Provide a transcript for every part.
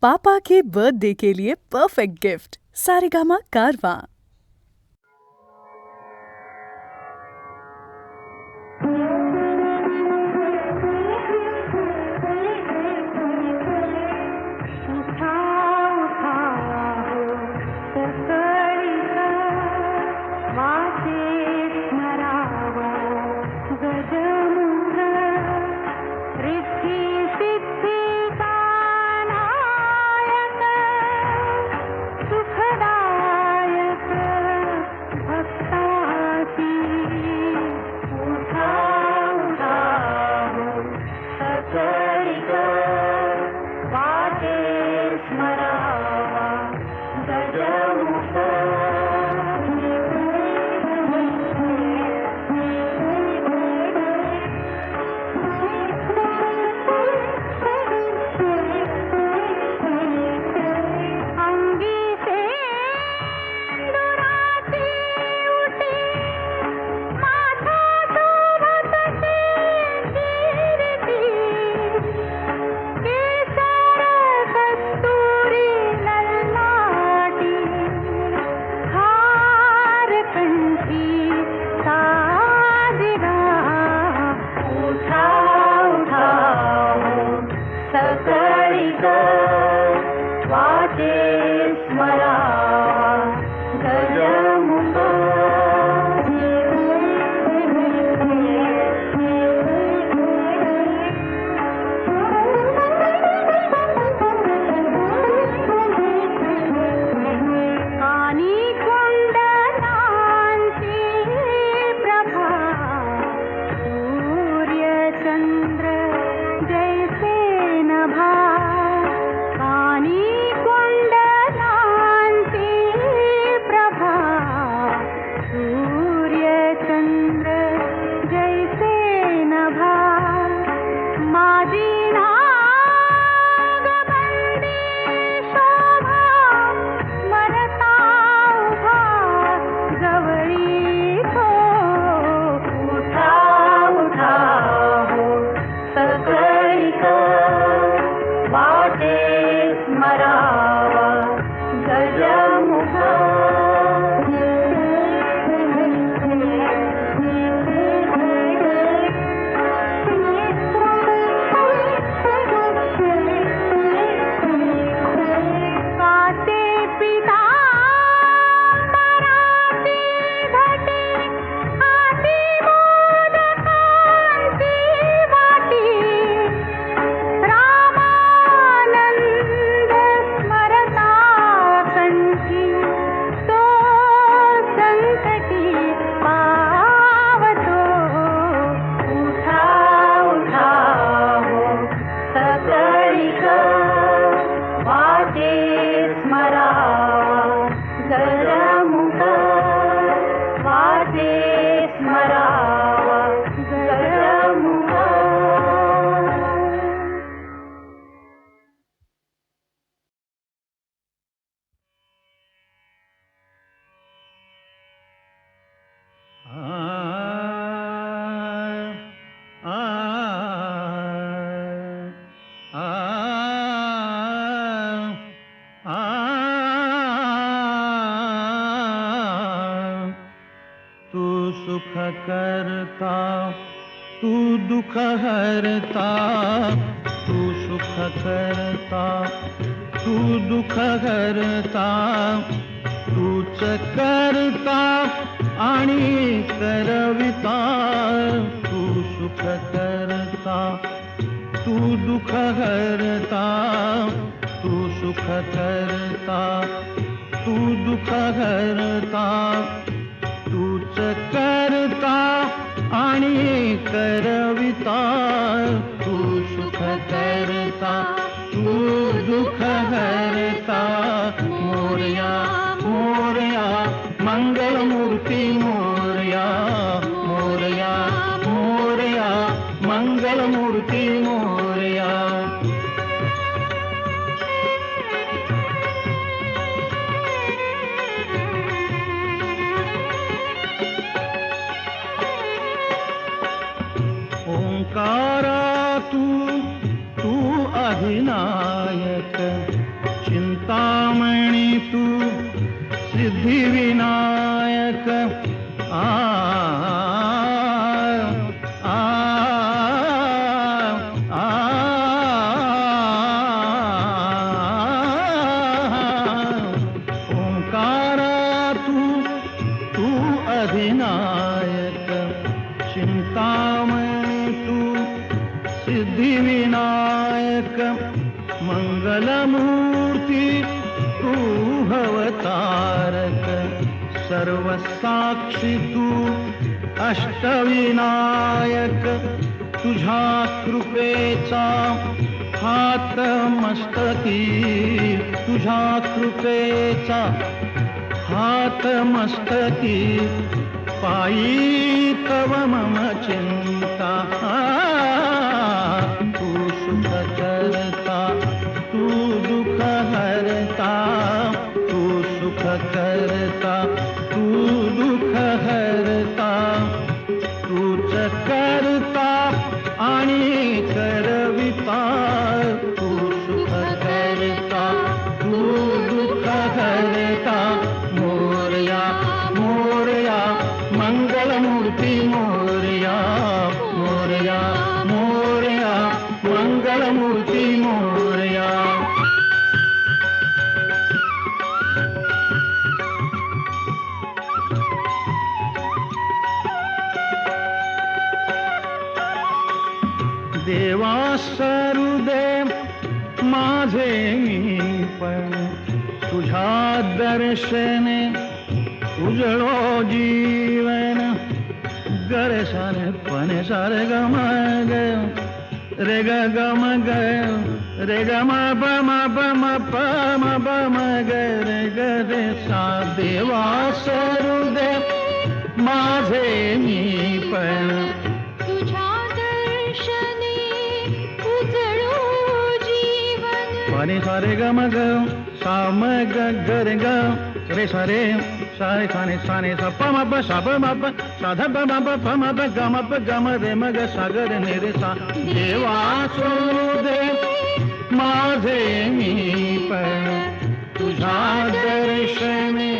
पापा के birthday के लिए perfect gift Saregama कारवां। सुख करता तू दुख हरता, तू सुख करता तू दुख हरता, तूच करता आणि करविता, तू सुख करता तू दुख हरता, तू सुख करता तू दुख हरता, तूच करता आणि करविता, तू सुख करता तू दुख हरता. मोरया मोरया मंगलमूर्ती मोरया, मोरया मोरया मंगलमूर्ती मोरया. ओंकारा तू अधिनायक, मूर्ती तू अवतारक, सर्व साक्षी तू अष्टविनायक. तुझ्या कृपेचा हात मस्तकी, तुझ्या कृपेचा हात मस्तकी. पायी तव मम चिंता, तू सुख करता तू दुःख हरता, तू सुख करता तू दुःख हरता. तूच करता आणि करविता, तू सुख करता तू दुःख हरता. मोरया मोरया मंगलमूर्ती मोरया, मोरया मोरया मंगलमूर्ती मोरया. देवा सरुदेव माझे मी पण, तुझ्या दर्शने उजळो जीवन. गरे सारे पणे सारे गम ग रे ग गम ग रे ग म प म प म प म प म ग रे ग रे सा. देवा सरुदेव माझे मी पण, तुझ्या दर्शने उजळो जीवन. पाणी सारे ग म ग सा म ग ग रे ग रे सारे सारे साने साने सा प म प सा प म प सा ध प म प प म प ग म प ग म रे म ग सा ग रे ने रे सा. देवा सरुदेव माझे मी पण, तुझ्या दर्शने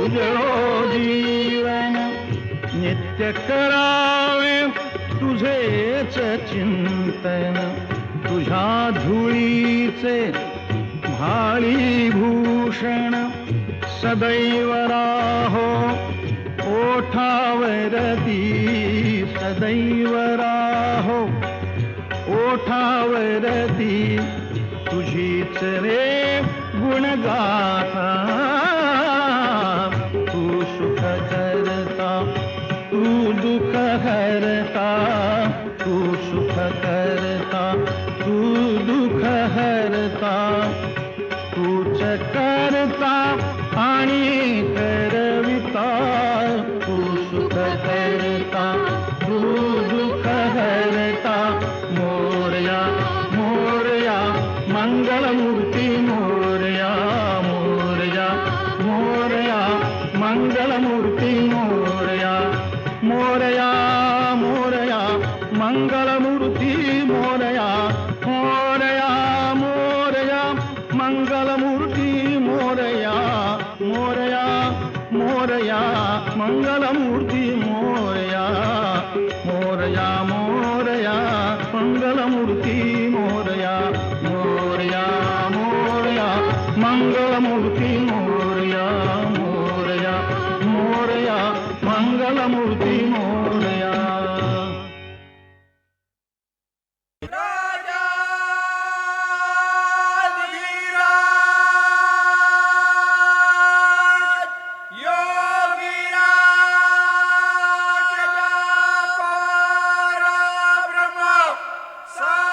उजळो जीवन. नित्य करावे तुझेच चिंतन, तुझ्या धुळीचे भाळी भूषण. सदैव राहो ओठावरती, सदैव राहो ओठावरती. तुझीच रे गुणगाथा, तू सुख करता तू दुःख हरता, तू सुख करता तू दुःख हरता. तूच करता आणि करविता, तू सुख करता तू दुःख हरता. मोरया मोरया मंगलमूर्ती मोरया, मोरया मोरया मंगलमूर्ती मोरया. मोरया मोरया मंगलमूर्ती मोरया, मोरया मोरया मंगलमूर्ती मोरया. मोरया मोरया मंगलमूर्ती मोरया, मोरया मोरया मंगलमूर्ती मोरया. मोरया मोरया मंगलमूर्ती मोरया, मोरया मोरया मंगलमूर्ती मोरया. साईनाथ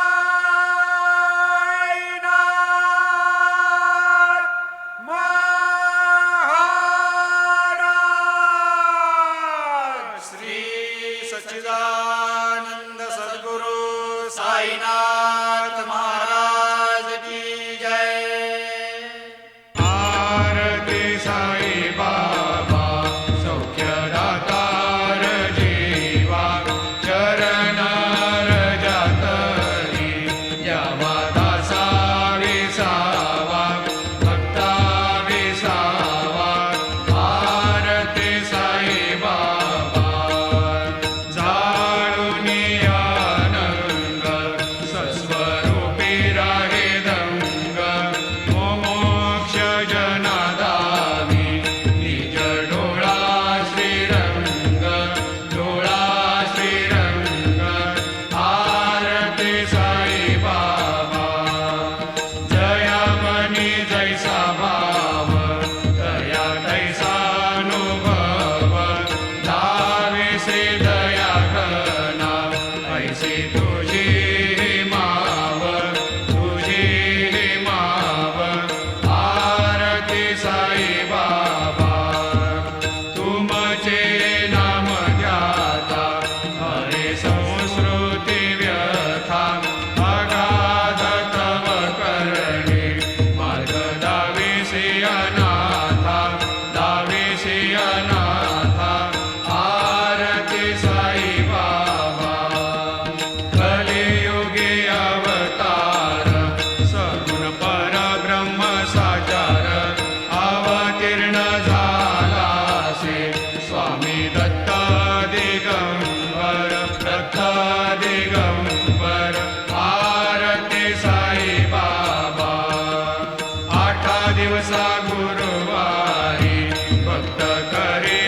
दिवसा गुरुवारी भक्त करे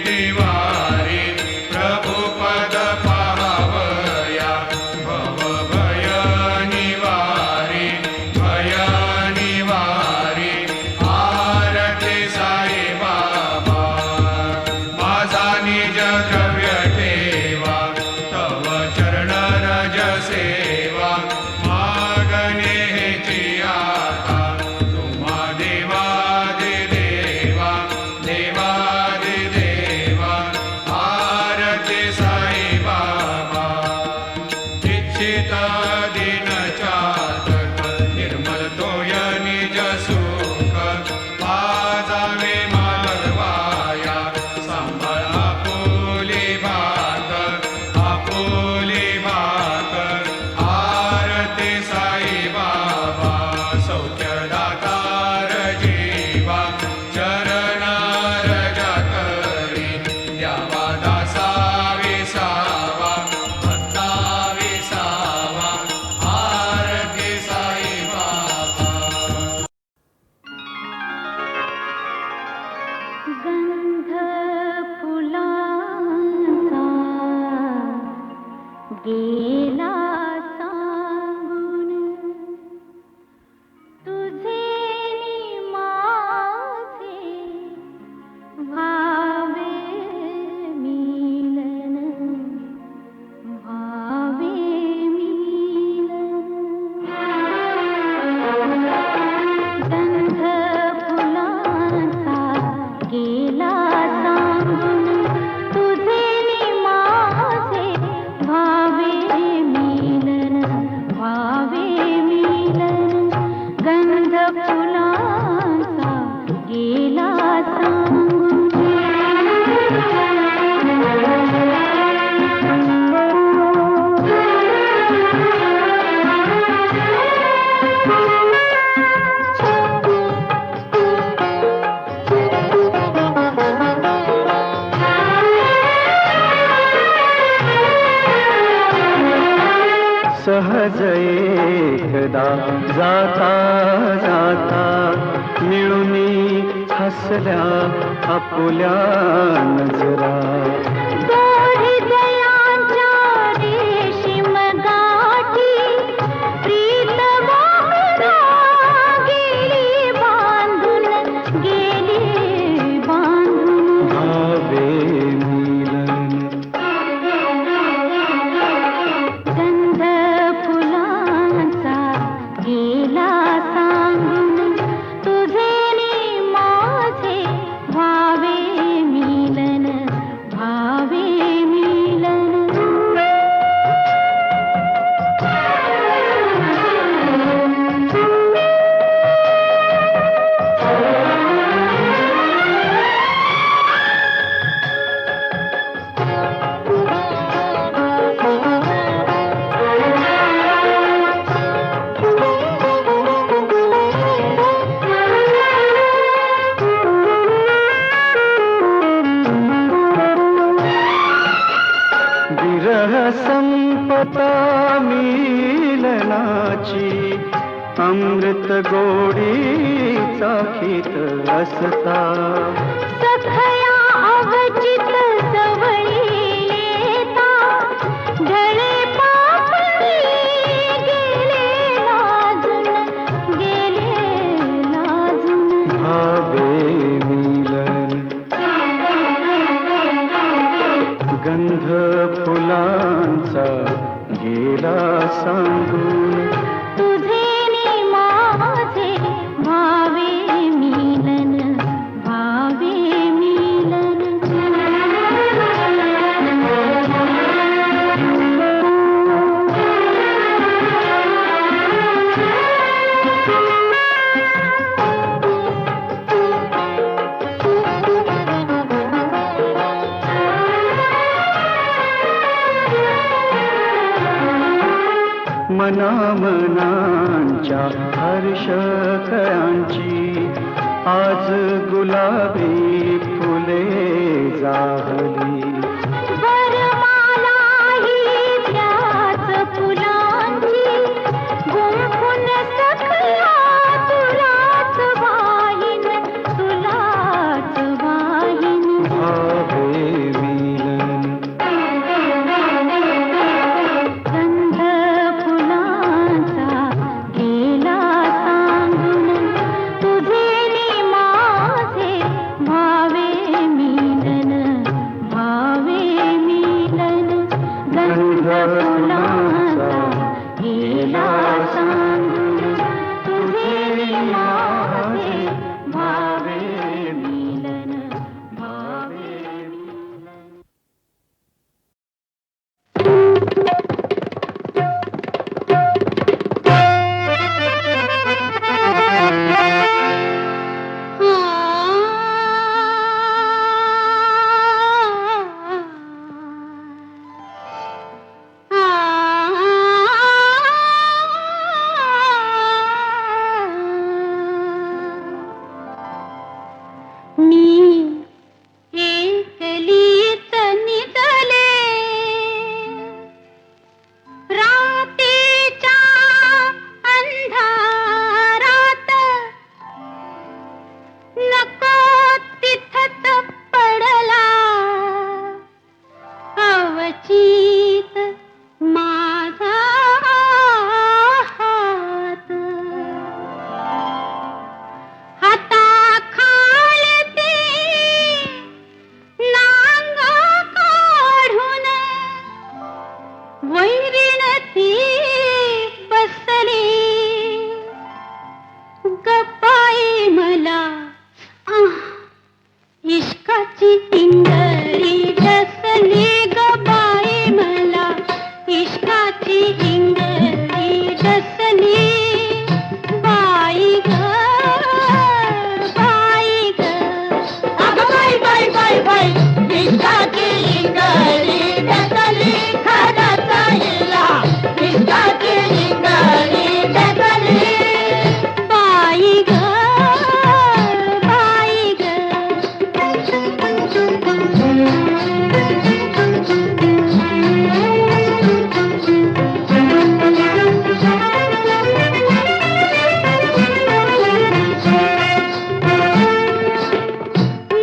दिवारी प्रभु पद पावया भव भय निवारी आरती साई बाबा माझा निज द्रव्य ठेवा तव चरण रज सेवा मागणे हेची आता तुम्हा देवादिदेवा आरती साई बाबा इच्छित दिन चातक निर्मल तोय निज सुख पाजावे मालवाया सांभाळ आपुली भाग आरती साई बाबा सौख्य दातार जीवा चरणार जाकरी द्यावा दासा विसावा भक्ता विसावा आरती साई बाबा गंध फुलांचा गेला सांगून तुझे नि माझे भावे मिलन गंध फुलांचा गेला सांगून तुझे नि माझे भावे मिलन गंध फुलांचा गेला सहज एकदा जाता जाता मिळूनी हसल्या आपुल्या नजरा गोडी दयांच्या रेशीम गाठी प्रीत वाहना गेली बांधून भावे मिलन गंध फुलांचा गेला सांगून तुझे नि माझे भावे मिलन विरह संपता मिलनाची अमृत गोडी चाखीत असता सखया अवचित सवयी येता ढळे पापणी गेले लाजून भावे मिलन गंध फुलांचा गेला सांगून तुझे नि माझे भावे मिलन मनामनांच्या हर्ष कळांची आज गुलाबी फुले जाहली वरमाला ही त्याच फुलांची गुंफून सखया तुलाच गप्पाई मला इश्काची इंगळी डसली गबाई मला इश्काची इंगळी डसली बाई ग बाई ग अगं बाई बाई बाई बाई इश्काची इंगळी डसली खराचा हिला इश्काची इंगळी डसली बाई ग बाई ग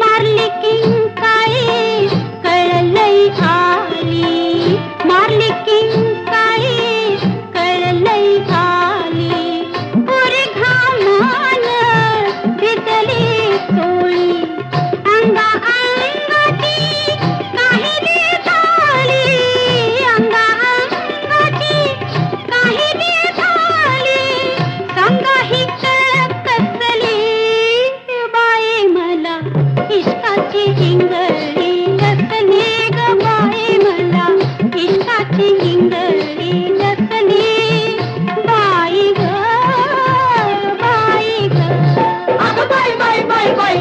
मारली किंकाळी कळलई आली मारली किंकाळी कळलई आली पुरी घामान भिजली चोळी अंगा अंगाची काहिली झाली अंगा अंगाची काहिली झाली संगाही कसली बाई मला इश्काची इंगळी नसली ग बाई मला इश्काची इंगळी नसली बाई ग बाई ग अगं बाई बाई बाई बाई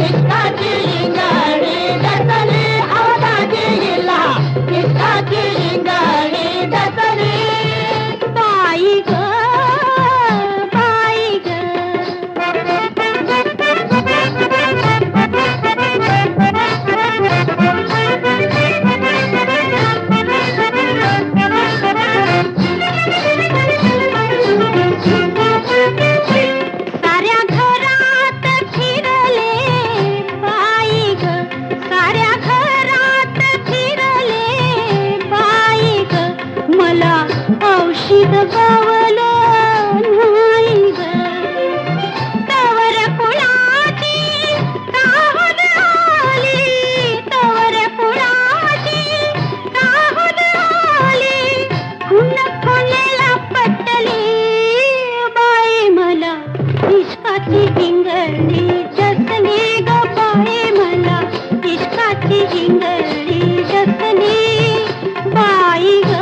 इश्काची इंगळी नसली आवदाची हिला इश्काची इंगळी नसली बाई ग बाई ग साऱ्या घरात फिरले बाई ग साऱ्या घरात फिरले बाई ग मला औषध गावलं नाही ग तवर फुलाची काहून आली तवर फुलाची काहून आली खुन खुनेला पटली बाई मला इश्काची इंगळी डसली ग बाई मला इश्काची इंगळी डसली बाई ग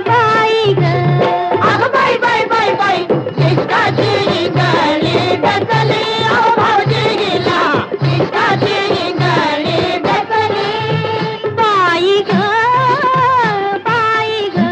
बाई ग अगं बाई बाई बाई बाई इश्काची इंगळी डसली अहो भाऊजी गेला इश्काची इंगळी डसली बाई ग बाई ग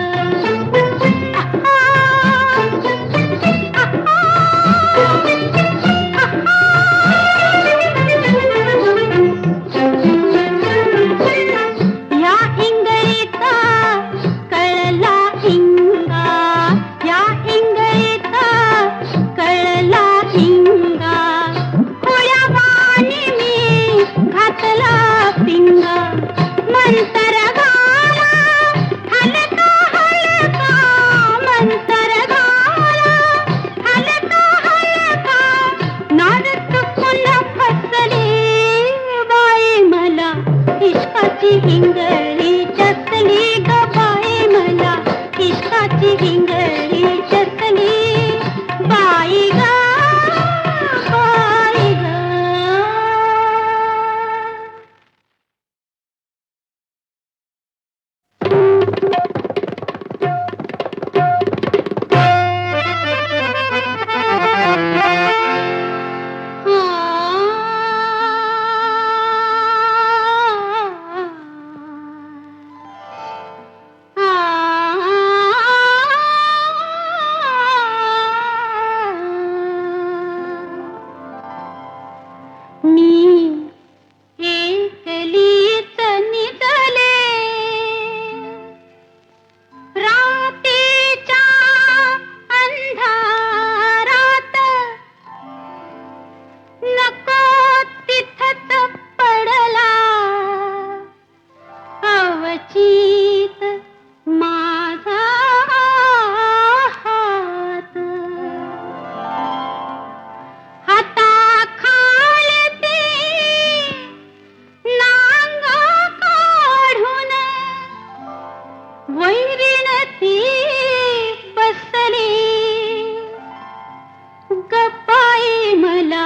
गप्पाई मला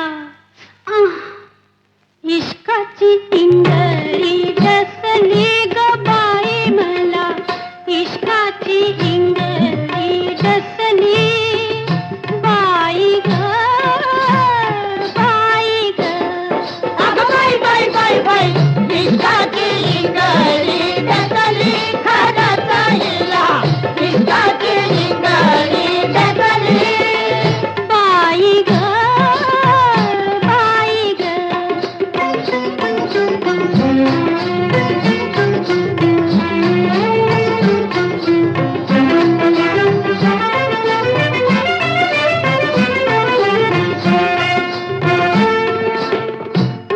इश्काची इंगळी डसली गबाई मला इश्काची इंगळी डसली बाई ग बाई ग अगं बाई बाई बाई बाई इश्काची इंगळी डसली खडाचा हिला इश्काची इंगळी डसली बाई ग बाई ग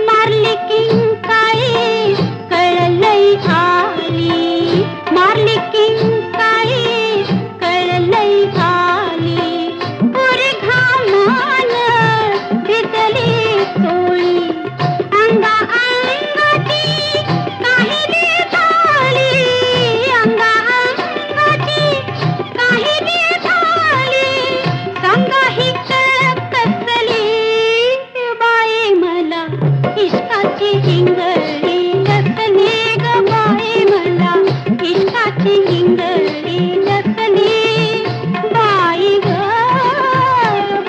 मारली किंकाळी कळलई आली मारली किंकाळी कळलई आली पुरी घामान भिजली चोळी अंगा अंगाची काहिली झाली अंगा अंगाची काहिली झाली संगाही कसली बाई मला इश्काची इंगळी डसली ग बाई मला इश्काची इंगळी डसली बाई ग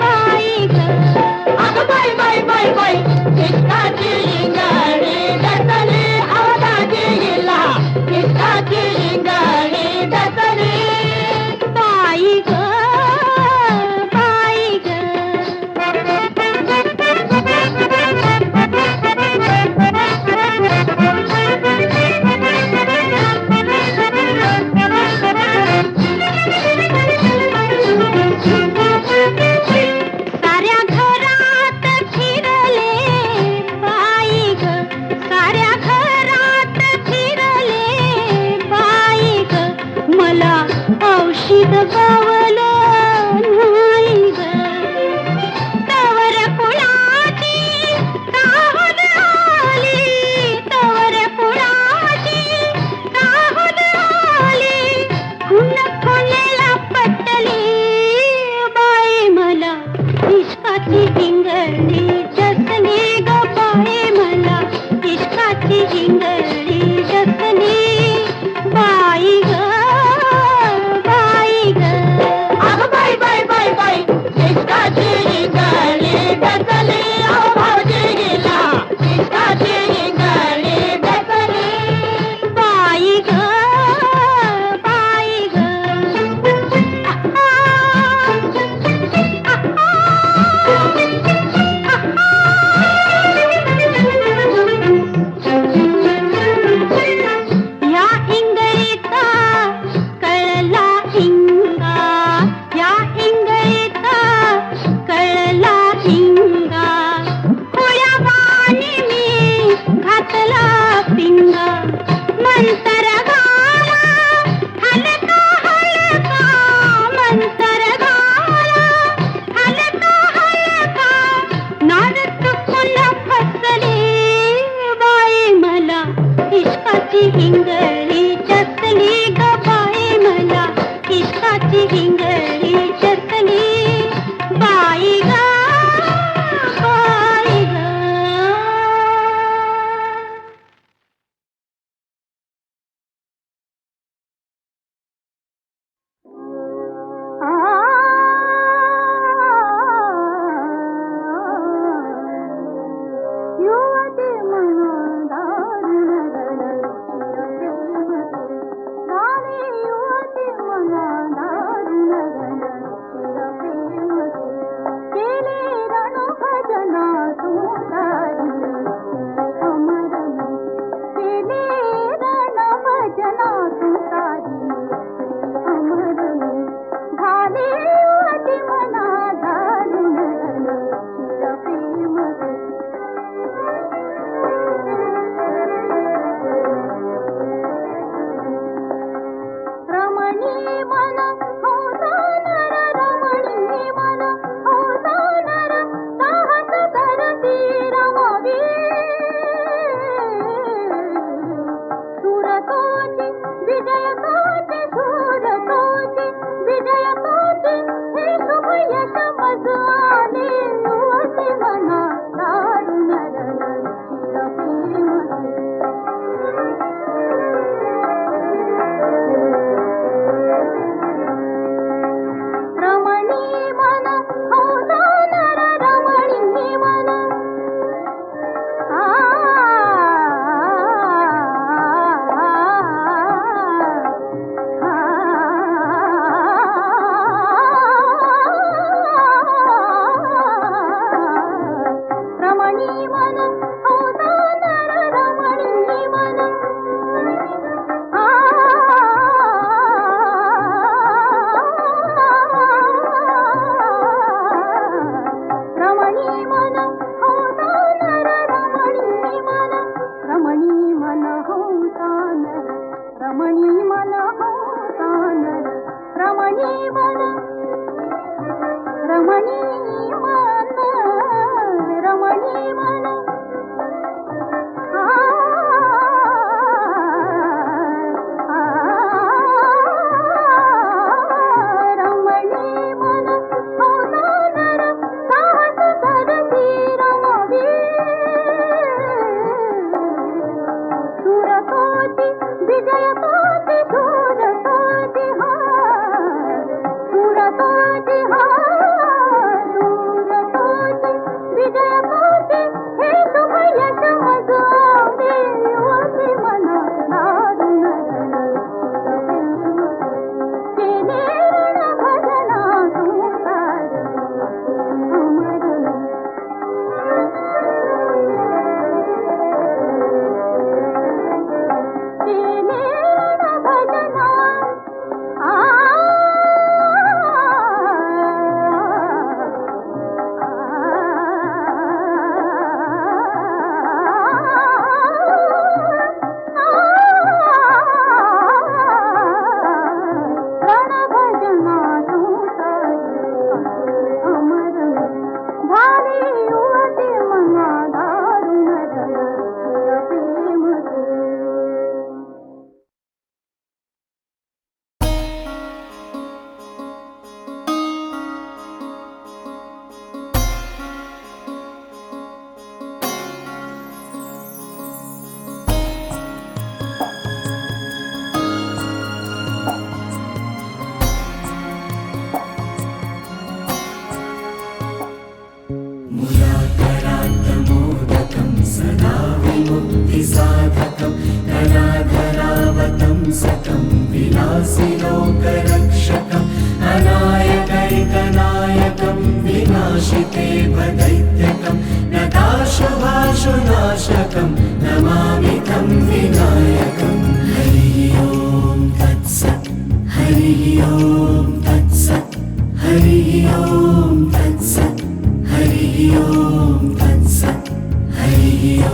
बाई ग अगं बाई बाई बाई बाई इश्काची इंगळी डसली आवदाची हिला इश्काची इंगळी डसली बाई ग बाई ग साऱ्या घरात फिरले बाई ग साऱ्या घरात फिरले बाई ग मला औषध गावलं नाही ग तवर कुणाची काहून आली तवर कुणाची काहून आली कुण कोणाला पटली बाई मला इश्काची इंगळी डसली ग बाई मला इश्काची इंगळी डसली बाई ग बाई ग अगं बाई बाई बाई बाई इश्काची इंगळी डसली अहो भाऊजी गेला इश्काची इंगळी डसली बाई ग बाई ग या इंगळीचा कळला इंगा या इंगळीचा कळला इंगा खुळ्या वाणी मी घातला पिंगा मंतर घाला हलका हलका मंतर घाला हलका हलका नाद चुकून फसली बाई मला इश्काची इंगळी डसली ग बाई मला इश्काची इंगळी डसली बाई ग बाई ग युवती मना युवती मना करते रमणी मन होतानर रमणी मन रमणी मन रमणी मन साधकं कलाधरावतं सकं विलासिलोकरक्षकं अनायकैकनायकं विनाशिते दैत्यकं नताशुभाशुनाशकं नमामि तं विनायकं हरिः ॐ तत्सत् हरिः ॐ तत्सत् हरिः ॐ तत्सत् हरिः ॐ तत्सत् हरिः ॐ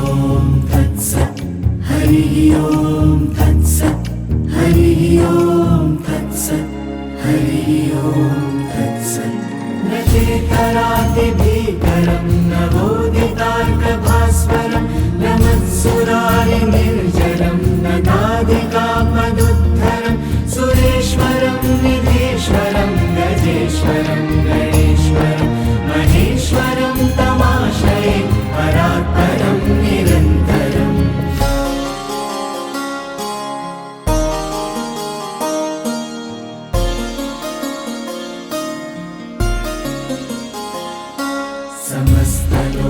तत्सत् हरिः ॐ तत्सत् हरिः ॐ तत्सत् हरिः ॐ तत्सत् न चेतरातिभीकरं नवोदितार्कभास्वरं न मत्सुरारिनिर्जरं न नादिकापदुद्धरं सुरेश्वरं निधीश्वरं गजेश्वरं गणेश्वरं महेश्वरं तमाश्रये परात्परं निरन्तरम्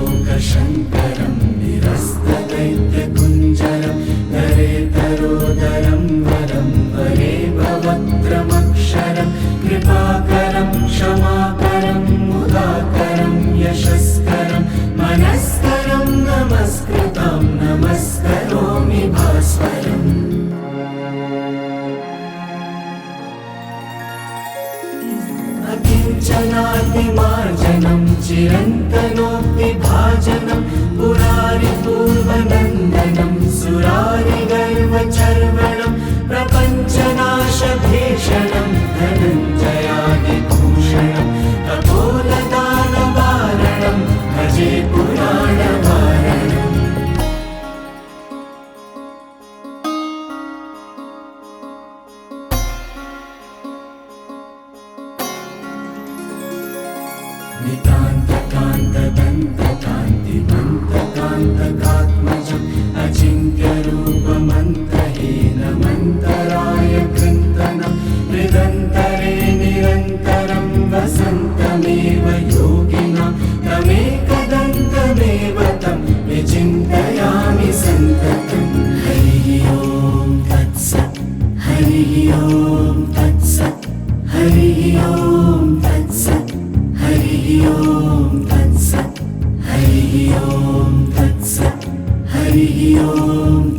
समस्तलोकशङ्करं निरस्तदैत्यकुञ्जरं दरेतरोदरं वरं वरेव वक्त्रमक्षरं कृपाकरं क्षमाकरं मुदाकरं यशस्करं मनस्करं नमस्कृतं नमस्करोमि भास्वरम् अकिञ्चनातिमार्जनं चिरन्तनोक्तिभाजनं पुरारिपूर्वनन्दनं सुरारिगर्वचर्वणं प्रपञ्चनाशभीषणं धनञ्जयादिभूषणं कपोलदानवारणं भजे पुराणवारणम् नितान्तकान्तदन्तकान्तिमन्तकान्तकात्मजम् अचिन्त्यरूपमन्तहीनमन्तराय कृन्तनं हृदन्तरे निरन्तरं वसन्तमेव योगिनां तमेकदन्तमेव तं विचिन्तयामि सन्ततं हरिः ॐ तत्सत् हरिः ॐ तत्सत् हरिः ॐ तत्सत् हरिः ॐ तत्सत् हरिः ॐ तत्सत् हरिः ॐ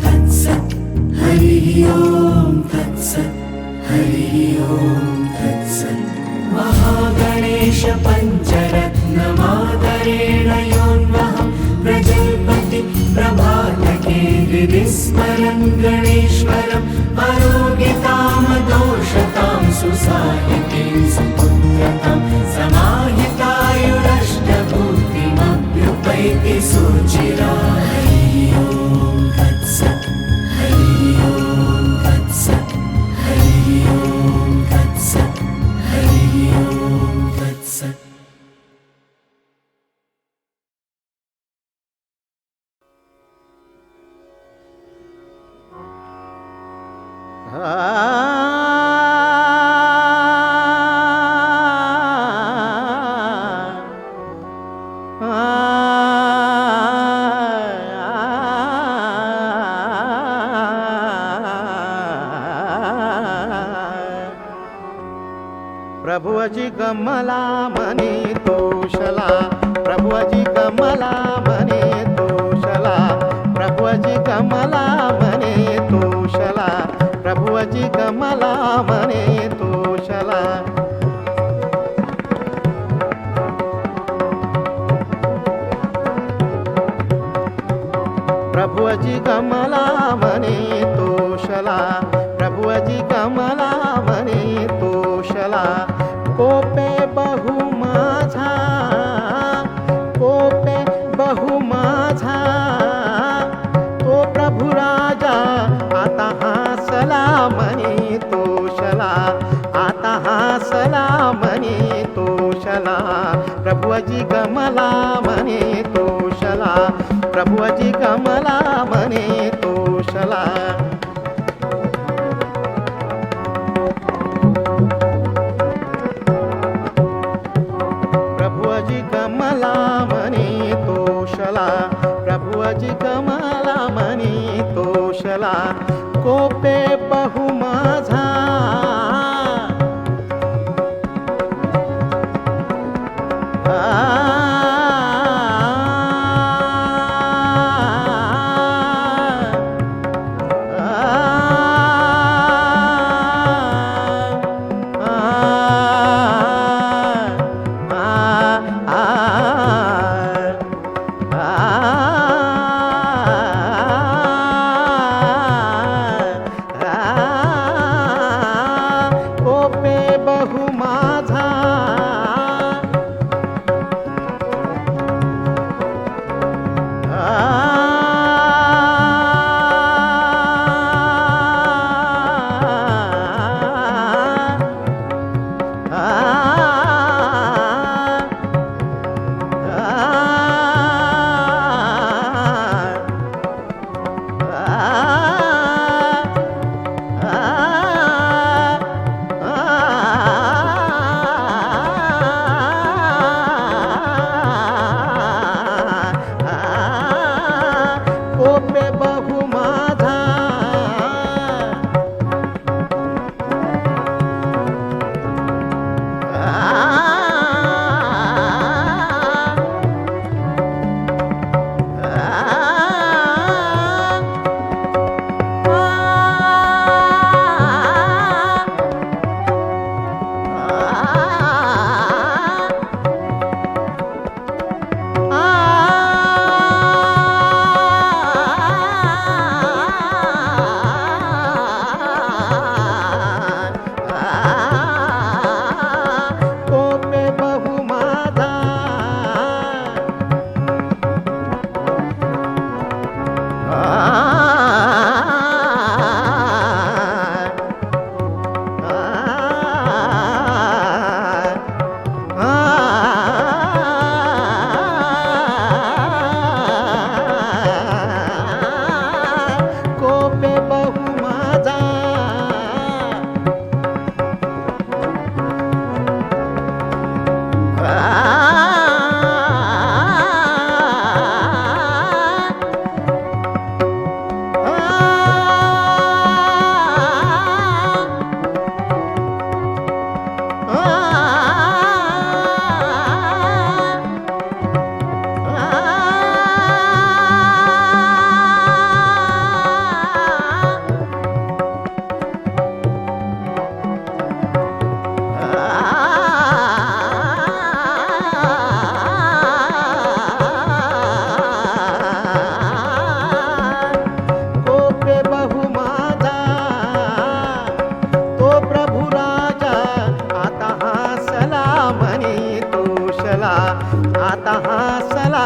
तत्सत् हरिः ॐ तत्सत् हरिः ॐ तत्सत् महागणेश पञ्चरत्नमादरेण योन्वहं प्रजल्पति प्रभातके हृदिस्मरन् गणेश्वरम् आरोग्यतामदोषतां सुसाहितीं सुपुत्रतां समाहितायुरष्टभूतिमभ्युपैति सुचिरा हरिः ॐ तत्सत् हरिः ॐ तत्सत् हरिः ॐ तत्सत् हरिः ॐ तत्सत् प्रभुजी कमला मने तोषला प्रभुजी कमला मने तोषला प्रभुजी कमला मने तोषला प्रभुजी कमला मने तोषला प्रभुजी कमला मने तोषला प्रभुजी कमला मने तोषला कोपे बहु माझा कोपे बहु माझा तो प्रभु राजा आता हासला मने तोषला आता हासला मने तोषला प्रभुजी कमला मने तोषला प्रभुजी कमला मने तोषला प्रभुजी कमला मने तोषला प्रभुजी कमला मने तोषला कोपे बहु माझा हासला,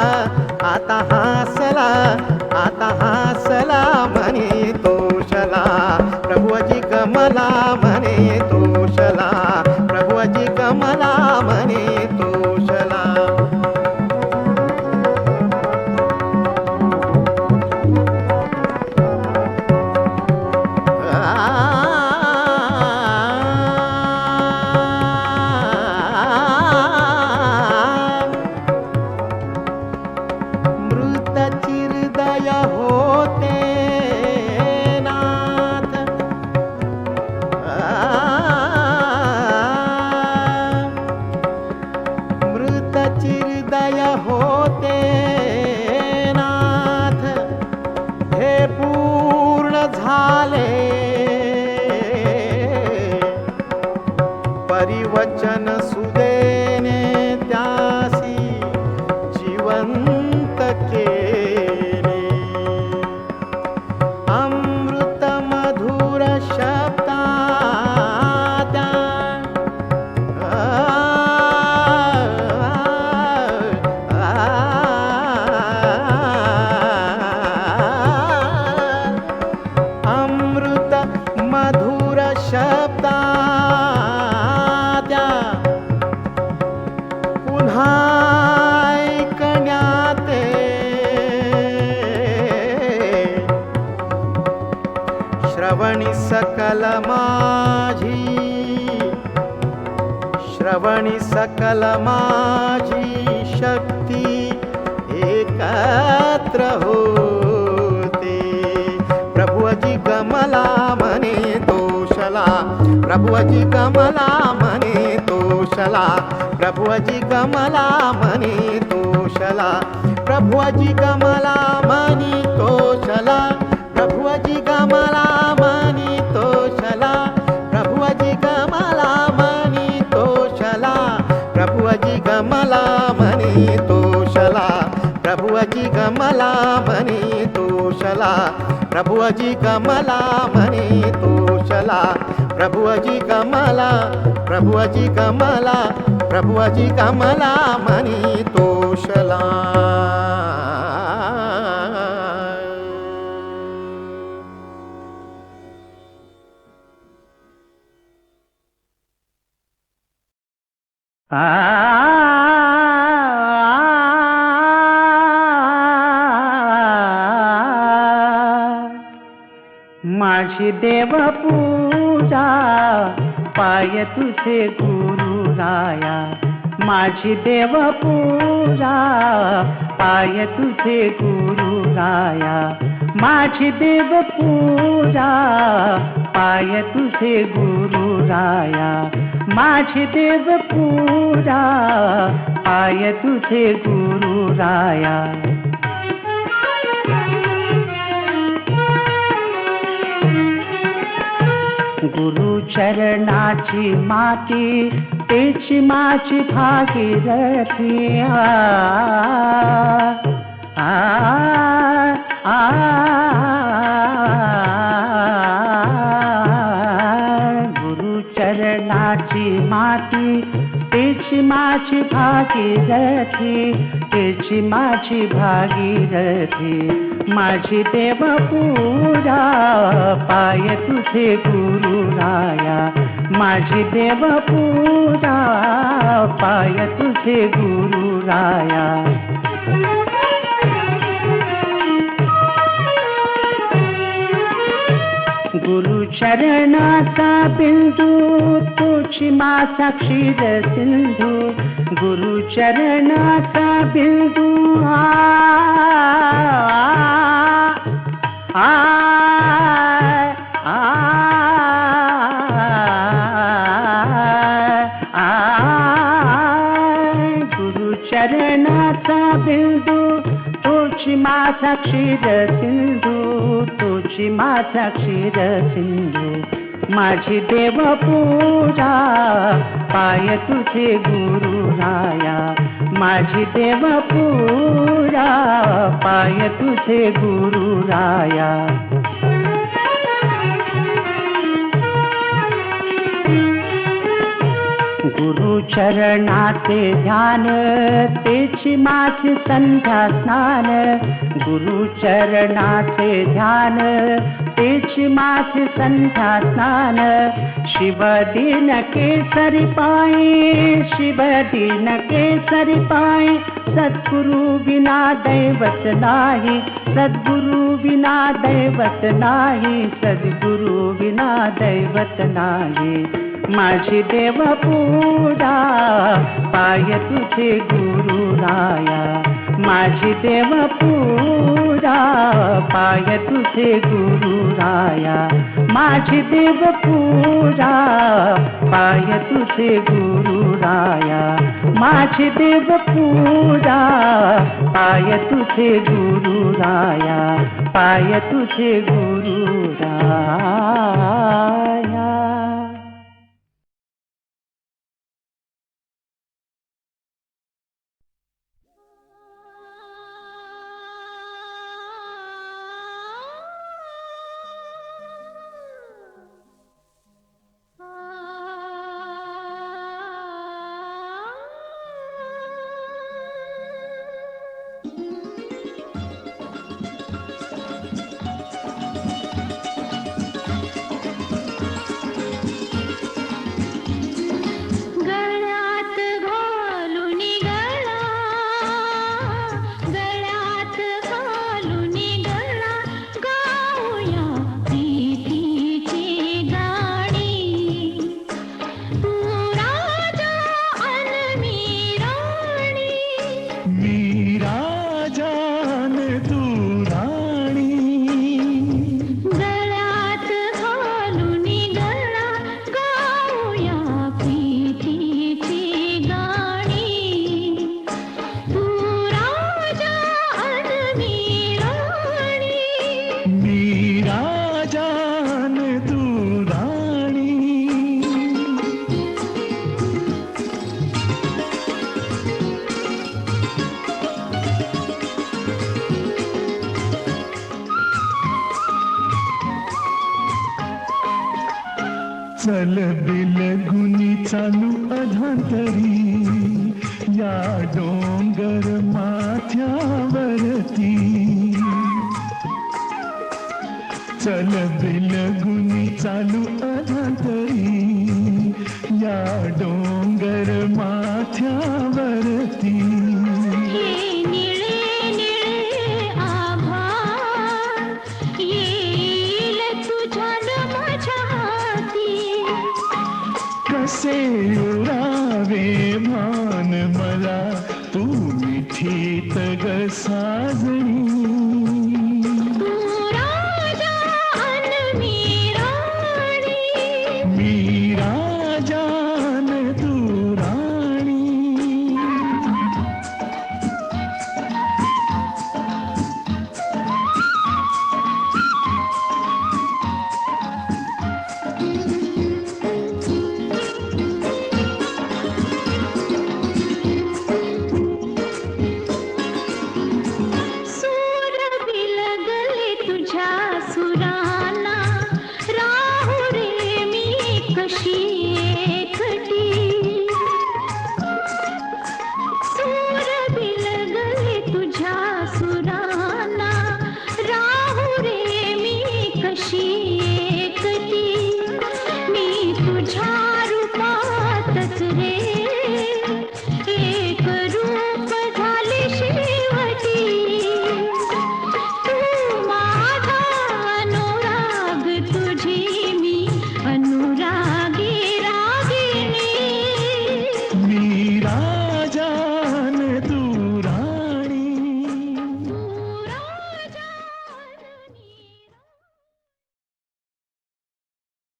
आता हासला, आता हासला म्हणे तोषला, प्रभुजी कमला म्हणे तोषला, प्रभुजी कमला म्हणे तोषला. मृतचिरदय होते नाथ, मृतचिरदय होते नाथ, हे पूर्ण झाले परिवचन सुदेने त्यासी जिवंत केले. अमृत मधुर शब्दा अमृत मधुर शब्दा पुन्हा ऐकण्याते श्रवणी सकल माझी, श्रवणी सकल माझी शक्ती एकत्र होते. प्रभुजी कमला म्हणे तोषला, प्रभुजी कमला म्हणे तोषला, प्रभुजी कमला म्हणे तोषला, प्रभुजी कमला म्हणे तोषला, प्रभुजी कमला म्हणे तोषला, प्रभुजी कमला म्हणे तोषला, प्रभुजी कमला म्हणे तोषला, प्रभुजी कमला म्हणे तोषला, प्रभुजी कमला म्हणे तोषला, प्रभुजी कमला, प्रभुजी कमला, प्रभुजी कमला म्हणे तोषला. माझी देव पूजा पाय तुझे गुरु राया, माझी देव पूजा पाय तुझे गुरु राया, माझी देव पूजा पाय तुझे गुरु राया, माझी देव पूजा पाय तुझे गुरु राया. गुरु चरणाची माती तेची माझी भागीरथी. गुरु चरणाची माती तेची माझी भागीरथी, तेची माझी भागीरथी. माझी देव पूजा पाय तुझे गुरु राया, माझी देव पूजा पाय तुझे गुरु राया. गुरु चरणाचा बिंदू तुझी माझा क्षीर सिंधू, गुरु चरणाचा बिंदू गुरु चरणाचा बिंदू तुझी माझा क्षीर सिंधू, तुझी माझा क्षीर सिंधू. माझी देव पूजा पाय तुझे गुरु राया, माझी देव पूजा पाय तुझे गुरु राया. गुरुचरणाचे ध्यान तेची माझे संध्या स्नान. गुरुचरणाचे ध्यान तेची माझे संध्या स्नान. शिवदीन केसरी पायी, शिवदीन केसरी पायी. सद्गुरु विना दैवत नाही, सद्गुरु विना दैवत नाही, सद्गुरु विना दैवत नाही. माझी देव पूजा पाय तुझे गुरुराया. माझी देव पूजा पाय तुझे गुरुराया. माझी देव पूजा पाय तुझे गुरुराया. माझी देव पूजा पाय तुझे गुरुराया. पाय तुझे गुरुराया. चल बिलगुनी चालू अधांतरी या डोंगर माथ्यावरती. चल बिलगुनी चालू अधांतरी या डोंगर माथ्यावरती. कसे उरावे भान मला तू मिठीत ग साजणी.